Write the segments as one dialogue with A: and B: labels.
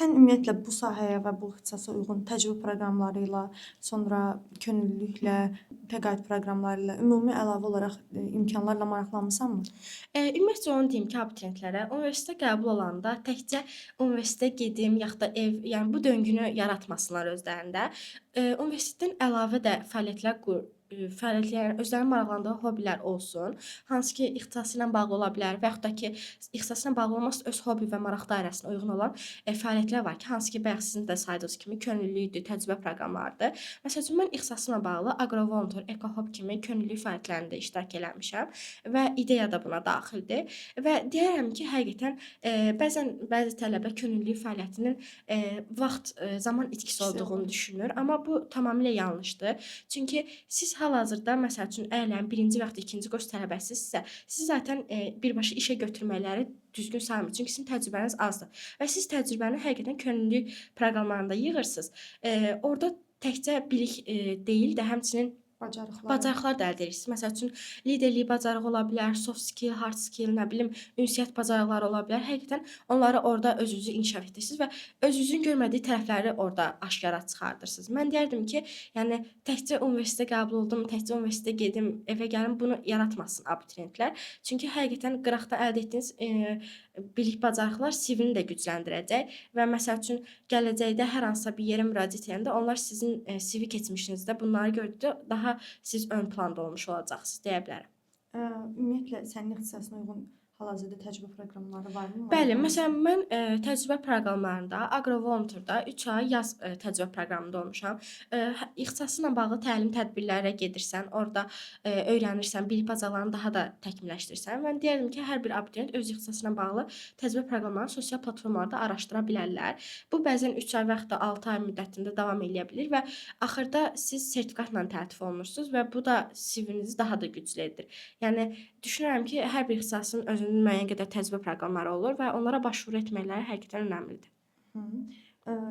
A: Sən ümumiyyətlə bu sahəyə və bu ixtisasa uyğun təcrübə proqramları ilə, sonra könüllülüklə, təqaüd proqramları ilə, ümumi əlavə olaraq imkanlarla maraqlanmısanmı?
B: Ümumiyyətcə onu deyim ki, abituriyentlərə universitetə qəbul olanda təkcə universitetə gedim, yaxud da ev, yəni bu döngünü yaratmasınlar özlərində. Universitetdən əlavə də fəaliyyətlər, özlərinin maraqlandığı hobilər olsun, hansı ki, ixtisası ilə bağlı ola bilər və yaxud da ki, ixtisası ilə bağlı olmasa öz hobbi və maraq dairəsinə uyğun olan fəaliyyətlər var ki, hansı ki, bayaq sizin də saydığınız kimi könüllülükdür, təcrübə proqramlarıdır. Məsəl üçün, mən ixtisasımla bağlı aqrovolonter, ekohob kimi könüllülük fəaliyyətlərində iştirak eləmişəm və ideya da buna daxildir və deyərəm ki, həqiqətən bəzən bəzi tələbə könüllülük fəaliyyətinin zaman itkisi olduğunu düşünür, amma bu tamamilə yanlışdır. Çünki siz hal-hazırda məsəl üçün əgər birinci və yaxud da ikinci kurs tələbəsinizsə, sizi zaten birbaşa işə götürməkləri düzgün saymır. Çünki sizin təcrübəniz azdır və siz təcrübəni həqiqətən könüllülük proqramlarında yığırsınız. Orada təkcə bilik deyil də, həmçinin bacarıqlar da əldə edirsiniz. Məsəl üçün, liderlik bacarığı ola bilər, soft skill, hard skill, nə bilim, ünsiyyət bacarıqları ola bilər. Həqiqətən onları orada özünüzü inkişaf etdirirsiniz və özünüzün görmədiyi tərəfləri orada aşkara çıxardırsınız. Mən deyərdim ki, yəni təkcə universitetə qəbul oldum, təkcə universitetə gedim, evə gəlim, bunu yaratmasın abituriyentlər. Çünki həqiqətən qıraqda əldə etdiyiniz bilik, bacarıqlar CV-ni də gücləndirəcək və məsəl üçün gələcəkdə hər hansısa bir yerə müraciət edəndə onlar sizin CV keçmişinizdə bunları gördükdə daha siz ön planda olmuş olacaqsınız deyə bilərəm.
A: Ümumiyyətlə sənin ixtisasına uyğun hal-hazırda təcrübə proqramları varmı?
B: Bəli, məsələn mən təcrübə proqramlarında, aqrovolonterdə 3 ay yaz təcrübə proqramında olmuşam. İxtisasla bağlı təlim tədbirlərə gedirsən, orada öyrənirsən, bilik bacarıqlarını daha da təkmilləşdirirsən. Mən deyərdim ki, hər bir abituriyent öz ixtisasına bağlı təcrübə proqramlarını sosial platformalarda araşdıra bilərlər. Bu bəzən 3 ay və yaxud da 6 ay müddətində davam edə bilər və axırda siz sertifikatla təltif olunursunuz və bu da CV-nizi daha da güclü edir. Yəni düşünürəm ki, hər bir ixtisasın özünün müəyyən qədər təcrübə proqramları olur və onlara başvuru etməkləri həqiqətən önəmlidir.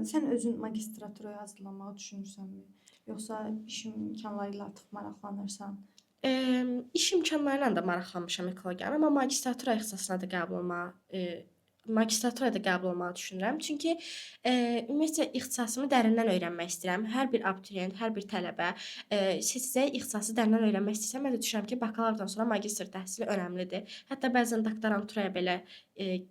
A: Sən özün magistraturaya hazırlanmağı düşünürsənmi? Yoxsa iş imkanları ilə artıq maraqlanırsan?
B: İş imkanları ilə də maraqlanmışam ekologiyanın, amma magistratura ixtisasına da qəbul olmağı düşünürəm. Çünki ümumiyyətcə ixtisasımı dərindən öyrənmək istəyirəm. Hər bir abituriyent, hər bir tələbə seçəcəyi ixtisası dərindən öyrənmək istəyirsə, mən də düşünürəm ki, bakalavradan sonra magistr təhsili önəmlidir. Hətta bəzən doktoranturaya belə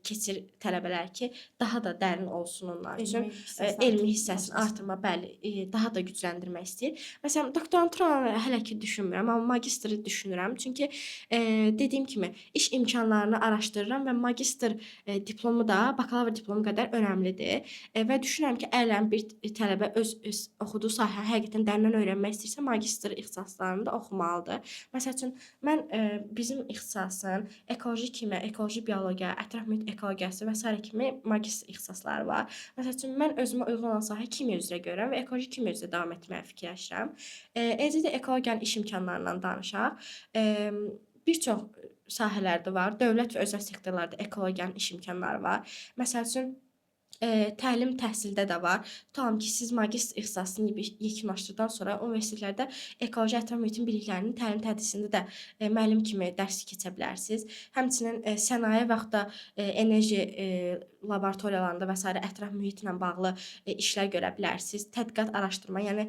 B: keçir tələbələr ki, daha da dərin olsun onlar üçün. Elmi hissəsini artırma, bəli, daha da gücləndirmək istəyir. Məsələn, doktoranturanı hələ ki düşünmürəm, amma magistri düşünürəm. Çünki dediyim kimi, iş imkanlarını araşdırıram və magistr diplomu da bakalavr diplomu qədər önəmlidir və düşünürəm ki, əgər bir tələbə öz oxuduğu sahəni həqiqətən dərindən öyrənmək istəyirsə, magistr ixtisaslarını da oxumalıdır. Məsəl üçün, mən bizim ixtisasın ekoloji kimya, ekoloji biologiya, ətraf mühit ekologiyası və s. kimi magistr ixtisasları var. Məsəl üçün, mən özümə uyğun olan sahə kimya üzrə görürəm və ekoloji kimya üzrə davam etməyə fikirləşirəm. Eləcə də ekologiyanın iş imkanlarından danışaq. Bir çox sahələrdə var. Dövlət və özəl sektorlarda ekologiyanın iş imkanları var. Məsəl üçün, təlim təhsildə də var. Tutalım ki, siz magistr ixtisasını yekunlaşdıqdan sonra universitetlərdə ekoloji ətraf mühitin biliklərinin təlim tədrisində də müəllim kimi dərs keçə bilərsiniz. Həmçinin sənaye və yaxud da enerji laboratoriyalarında və s. ətraf mühitlə bağlı işlər görə bilərsiniz. Tədqiqat, araşdırma, yəni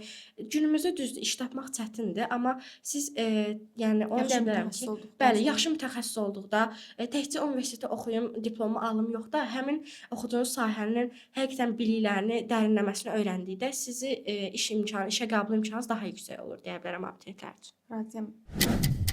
B: günümüzdə düzdür, iş tapmaq çətindir, amma siz yəni onu deyə bilərəm ki, bəli, yaxşı mütəxəssis olduqda təkcə universitetdə oxuyum, diplomu alım yox da, həmin oxuduğunuz sahənin həqiqətən biliklərini dərinləməsini öyrəndikdə sizi işə qəbul imkanınız daha yüksək olur deyə bilərəm abituriyentlər üçün.
A: Razıyam.